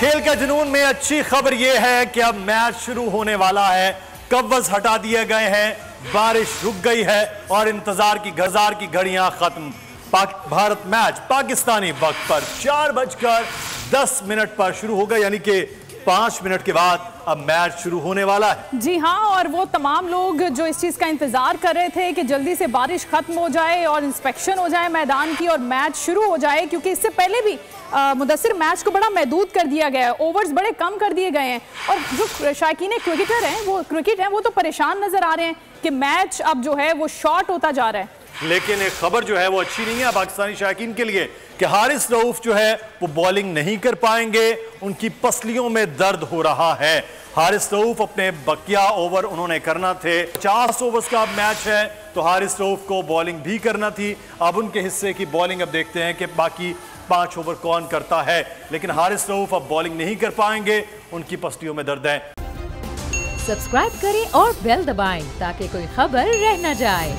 खेल का जुनून में अच्छी खबर यह है कि अब मैच शुरू होने वाला है। कव्वज हटा दिए गए हैं, बारिश रुक गई है और इंतजार की घड़ियां खत्म। भारत मैच पाकिस्तानी वक्त पर 4:10 पर शुरू होगा, यानी कि 5 मिनट के बाद अब मैच शुरू होने वाला है। जी हाँ, और वो तमाम लोग जो इस चीज़ का इंतजार कर रहे थे कि जल्दी से बारिश खत्म हो जाए और इंस्पेक्शन हो जाए मैदान की और मैच शुरू हो जाए, क्योंकि इससे पहले भी मुदस्सिर मैच को बड़ा महदूद कर दिया गया है, ओवर्स बड़े कम कर दिए गए हैं और जो शायकीन क्रिकेटर हैं वो तो परेशान नजर आ रहे हैं कि मैच अब जो है वो शॉर्ट होता जा रहा है। लेकिन एक खबर जो है वो अच्छी नहीं है पाकिस्तानी शायकीन के लिए कि हारिस रऊफ जो है वो बॉलिंग नहीं कर पाएंगे, उनकी पसलियों में दर्द हो रहा है। हारिस रऊफ अपने बकिया ओवर उन्होंने करना थे, 50 ओवर्स का मैच है तो हारिस रऊफ को बॉलिंग भी करना थी। अब उनके हिस्से की बॉलिंग अब देखते हैं कि बाकी 5 ओवर कौन करता है, लेकिन हारिस रऊफ अब बॉलिंग नहीं कर पाएंगे, उनकी पसलियों में दर्द है। सब्सक्राइब करें और बेल दबाएं ताकि कोई खबर रह न जाए।